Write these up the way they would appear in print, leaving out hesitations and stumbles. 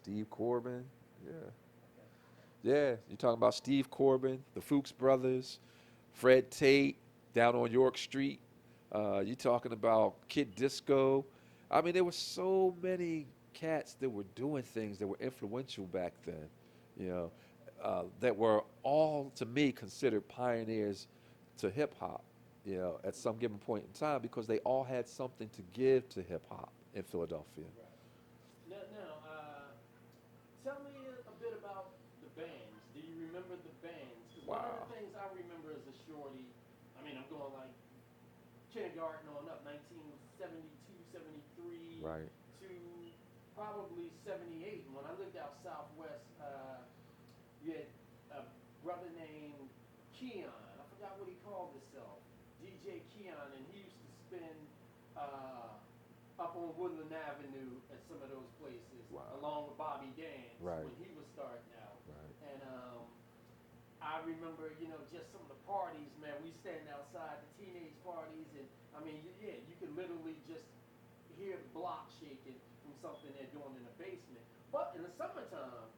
Steve Corbin. Yeah. Yeah. You're talking about Steve Corbin, the Fuchs brothers, Fred Tate down on York Street. You talking about Kid Disco. I mean, there were so many cats that were doing things that were influential back then, you know, that were all, to me, considered pioneers to hip hop, at some given point in time because they all had something to give to hip hop in Philadelphia. Right. Now, tell me a bit about the bands. Do you remember the bands? Because one of the Wow. things I remember as a shorty, I mean, I'm going like kindergarten on up, 1972, 73 Right. to probably 78. And when I lived out southwest, you had a brother named Keon. I forgot what he called himself. DJ Keon, and he used to spin uh, up on Woodland Avenue at some of those places, Wow. along with Bobby Dance Right. when he was starting out. Right. And I remember, just some of the parties, man. We stand outside the teenage parties, and I mean, yeah, you can literally just hear the block shaking from something they're doing in the basement. But in the summertime,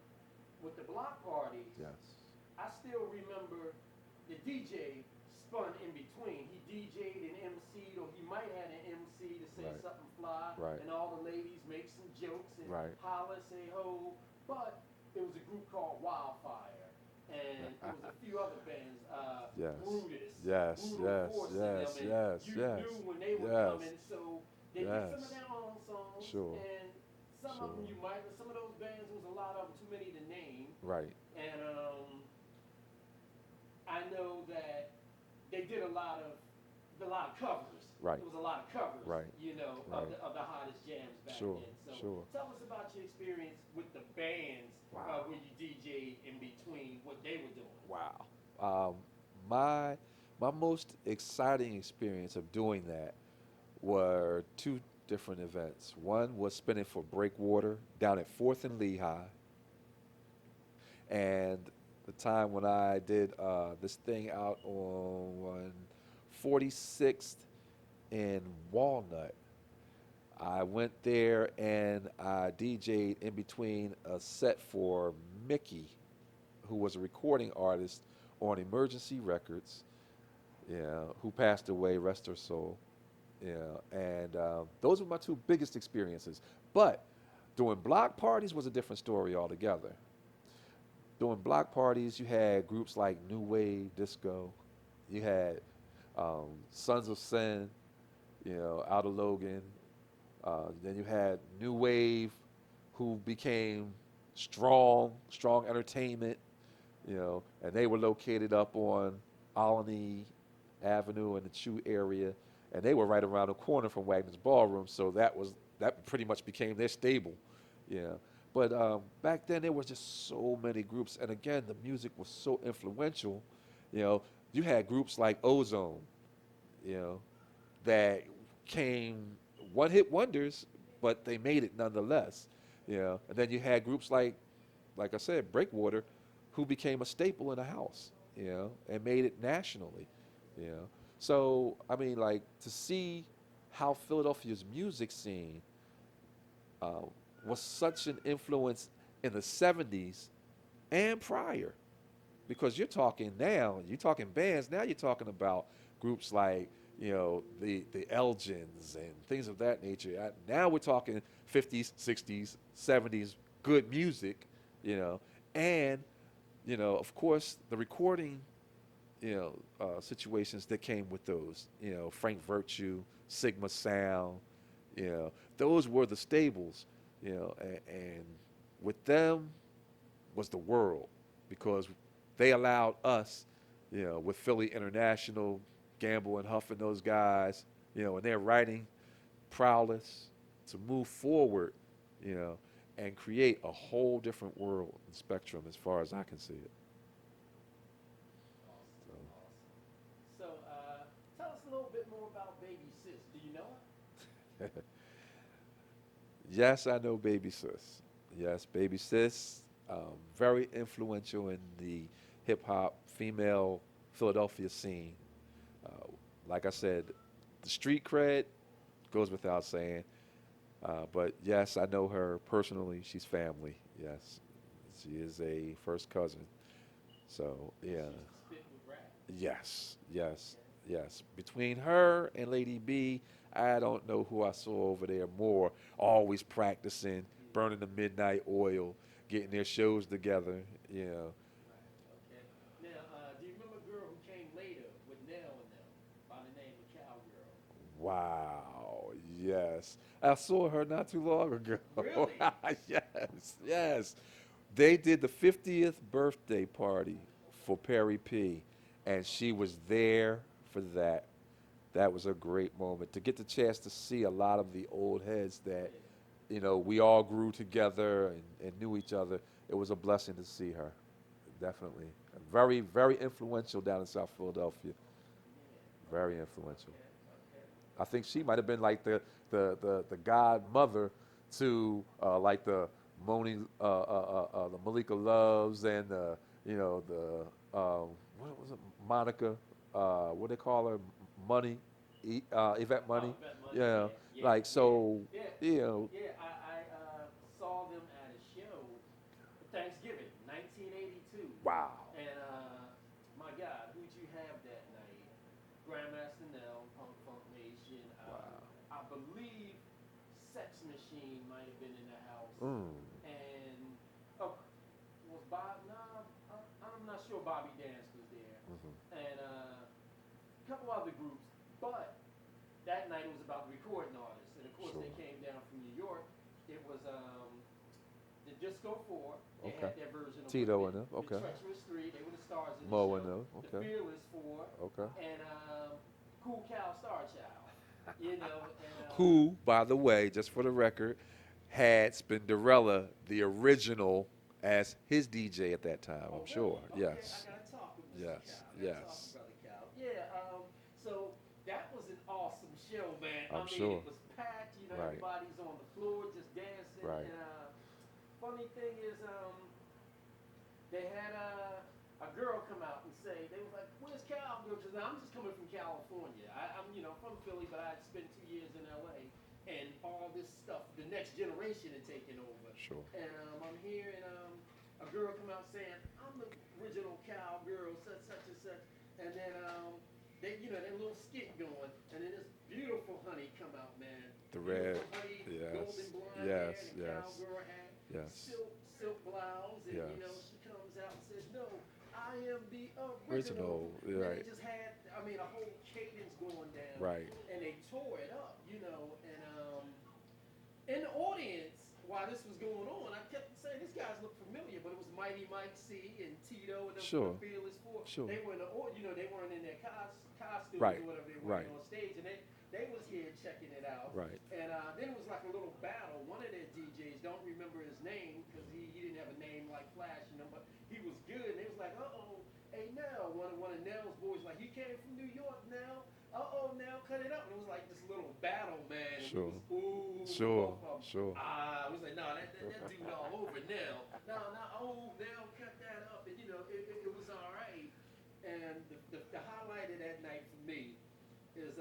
with the block parties, Yes. I still remember the DJ spun in between. He DJ'd and MC'd, or he might have an MC to say Right. something fly, Right. and all the ladies make some jokes and Right. holler, say ho. But it was a group called Wildfire, and it was a few other bands, Yes. Brutus, Yes. Brutal Yes. Force, and them, Yes. and Yes. you Yes. knew when they were Yes. coming. So they did some of Yes. their own songs, Sure. and some of them Sure. you might, some of those bands, there was a lot of them, too many to name. Right. And I know that they did a lot of covers. Right. There was a lot of covers, Right. of Right. the hottest jams back Sure. then. So Sure. tell us about your experience with the bands Wow. where you DJ'd in between what they were doing. Wow. Um, my my most exciting experience of doing that were two different events. One was spinning for Breakwater down at Fourth and Lehigh, and the time when I did this thing out on 46th in Walnut. I went there and I DJ'd in between a set for Mickey, who was a recording artist on Emergency Records, who passed away, rest her soul. And those were my two biggest experiences. But doing block parties was a different story altogether. Doing block parties, you had groups like New Wave Disco, you had Sons of Sin, out of Logan. Then you had New Wave, who became Strong Entertainment, and they were located up on Olney Avenue in the Chew area, and they were right around the corner from Wagner's Ballroom, so that pretty much became their stable, you know. But back then there was just so many groups, and again the music was so influential, you know. You had groups like Ozone, you know, that came one-hit wonders, but they made it nonetheless, you know. And then you had groups like I said, Breakwater, who became a staple in the house, and made it nationally, you know. So I mean, like to see how Philadelphia's music scene uh, was such an influence in the '70s and prior, because you're talking bands now, you're talking about groups like the Elgins and things of that nature. Now we're talking '50s, '60s, '70s good music, and of course the recording situations that came with those, Frank Virtue, Sigma Sound, those were the stables, and with them was the world, because they allowed us, with Philly International, Gamble and Huff and those guys, and their writing prowess to move forward, you know, and create a whole different world and spectrum as far as I can see it. Awesome, So, awesome. So tell us a little bit more about Baby Sis. Do you know her? yes, I know Baby Sis. Yes, Baby Sis, very influential in the hip hop female Philadelphia scene. Uh, like I said, the street cred goes without saying. But yes, I know her personally. She's family. Yes, she is a first cousin. So And yeah, she's the spit with rap. yes, yes, Okay. yes. Between her and Lady B, I don't know who I saw over there more. Always practicing, Yeah. burning the midnight oil, getting their shows together. You know. Right. Okay. Now, do you remember a girl who came later with Nell and them by the name of Cowgirl? Wow. Yes, I saw her not too long ago. Really? Yes, yes. They did the 50th birthday party for Perry P, and she was there for that. That was a great moment to get the chance to see a lot of the old heads that, Yeah. we all grew together and knew each other. It was a blessing to see her, definitely. Very, very influential down in South Philadelphia. Yeah. Very Okay. influential. Okay. Okay. I think she might have been like the godmother to like the Malika Loves and what was it, Monica, what they call her, Money, Yvette Oh, Money, Bet Money. yeah, Yeah. Yeah. like Yeah. so, Yeah. you know, Yeah. I saw them at a show Thanksgiving, 1982. wow, And my God, who'd you have that night? Grandmaster Nell, Punk Funk Nation. wow, I believe Sex Machine might have been in the house. mm, And oh, was Bob? Nah, I'm not sure. Bobby Dance was there, hmm, and a couple other groups. But that night it was about recording artists, and of course sure, they came down from New York. It was the Disco 4. They okay, had their version of Tito women. and them, The okay, Treacherous Three. They were the stars of the Mo and show. them, The okay, Fearless 4, okay. and Cool Cow Star Child. You know, and Who, by the way, just for the record, had Spinderella, the original, as his DJ at that time. I'm oh, sure. really? Okay, I Yes, gotta talk with Mr. yes, Cow. I gotta talk with yes. Brother Cow. Yeah. So that was an awesome show, man. I I'm mean, sure. it was packed. You know, Right, everybody's on the floor just dancing. right. And funny thing is, they had a girl come out and say they was like, "Where's Cal?" Because I'm just coming from California. I'm from Philly, but I had spent 2 years in L.A. and all this stuff, the next generation had taken over. Sure. And I'm here, and a girl come out saying, "I'm the original cowgirl, such and such." And then they, that little skit going, and then this beautiful honey come out, man. The red. Beautiful honey, golden Yes, blonde hair, yes, and a yes, cowgirl hat, yes, silk blouse, and yes. she comes out and says, "No, I am the original." Original. And then Right, they just had, a whole cadence going down, right. and they tore it up, and in the audience, while this was going on, I kept saying these guys look familiar, but it was Mighty Mike C and Tito and them from the Sure, Fearless 4. sure. They were in the, they weren't in their costumes Right, or whatever they were right, on stage, and they was here checking it out. right. And then it was like a little battle. One of their DJs, don't remember his name because he didn't have a name like Flash, but he was good. And they was like, hey Nell, one of Nell's boys, like, you came from New York, Nell. Nell, cut it up. And it was like this little battle, man. And Sure, we was, ooh, sure, both of them. sure. We was like, no, that dude all over Nell. No, Nell, cut that up. And, it was all right. And the highlight of that night for me is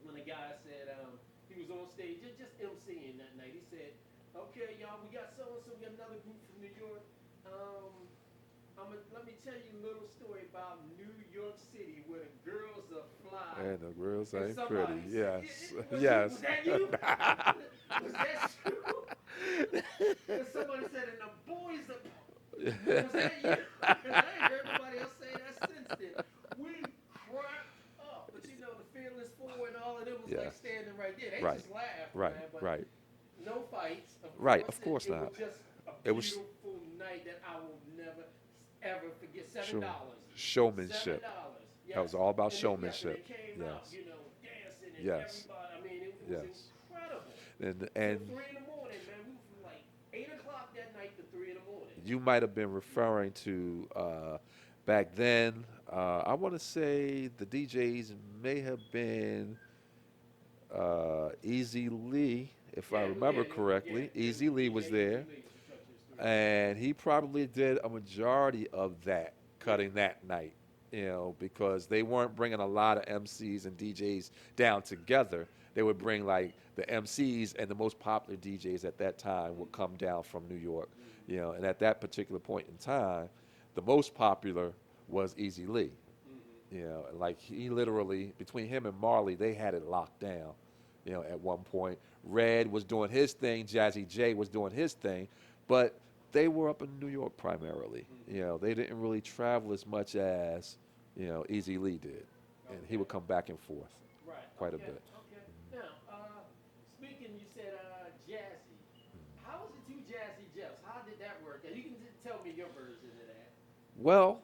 when the guy said he was on stage just emceeing that night. He said, "Okay, y'all, we got so and so. We got another group from New York. Let me tell you a little story about New York City where the girls are fly." And the girls And ain't pretty. somebody said, Yes, Was yes. that you? Was that you? And somebody said, and the boys are. Was that you? Because I ain't heard nobody else say that since then. We cracked up. But the Fearless 4 and all of them was like Yes. standing right there. They Right, just laughed, right, man. But right, no fights, of right. course. Of course It not. was just a It was beautiful night that I will never, ever forget. $7. sure showmanship. $7. That was Yes. all about Yes, and they showmanship. came out, Yes, dancing and yes, everybody. I mean, it was yes. incredible. And Till and 3 in the morning, man. We were from like 8 o'clock that night to 3 in the morning. you might have been referring to back then. I want to say the DJs may have been Easy Lee, if I remember correctly. Easy Lee was there, Easy Lee from Treacherous 3. and he probably did a majority of that cutting that night. Because they weren't bringing a lot of MCs and DJs down together. They would bring like the MCs and the most popular DJs at that time would come down from New York, Mm-hmm. you know. And at that particular point in time, the most popular was Easy Lee, Mm-hmm. you know. And like he literally between him and Marley, they had it locked down, you know. At one point, Red was doing his thing, Jazzy J was doing his thing, but they were up in New York primarily. You Mm-hmm. know, they didn't really travel as much as, you know, Easy Lee did, and he Okay. would come back and forth Right. quite a Okay. bit. Okay. Now, speaking, you said Jazzy. How was the two Jazzy Jeffs? How did that work? You can tell me your version of that. Well,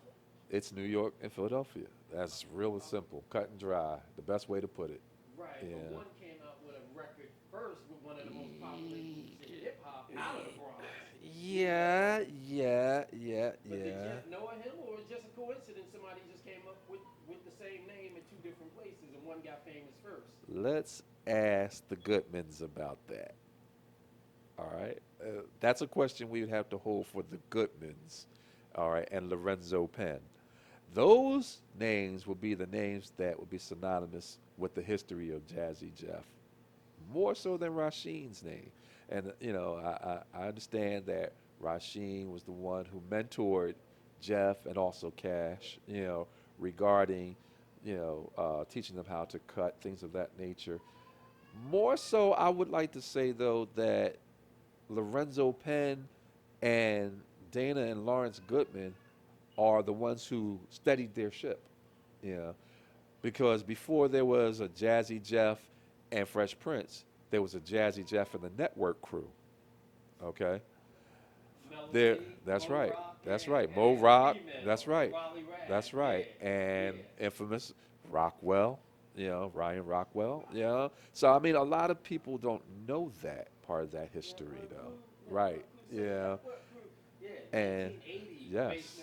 it's New York and Philadelphia. That's real and simple, cut and dry. The best way to put it. Right, Yeah. but one came out with a record first with one of the most popular groups in hip hop out of the Bronx. Yeah, yeah, yeah, But did yeah. Jeff know of him, or was it just a coincidence? Somebody just came up with the same name in two different places, and one got famous first. Let's ask the Goodmans about that. All right. That's a question we would have to hold for the Goodmans, all right, and Lorenzo Penn. Those names would be the names that would be synonymous with the history of Jazzy Jeff, more so than Rasheen's name. And, you know, I understand that Rasheen was the one who mentored Jeff and also Cash, you know, regarding, you know, teaching them how to cut, things of that nature. More so, I would like to say, though, that Lorenzo Penn and Dana and Lawrence Goodman are the ones who steadied their ship, you know, because before there was a Jazzy Jeff and Fresh Prince, there was a Jazzy Jeff and the Network crew. Okay, there. Melody, That's Mo right. Rock, That's right. Mo and Rock. That's female, right. Wally Rag. That's Yeah, right. And yeah. infamous Rockwell. You know, Ryan Rockwell. You know. So I mean, a lot of people don't know that part of that history, Network though. crew, Right. network crew. So Yeah. network crew. Yeah, And 1980 yes. basement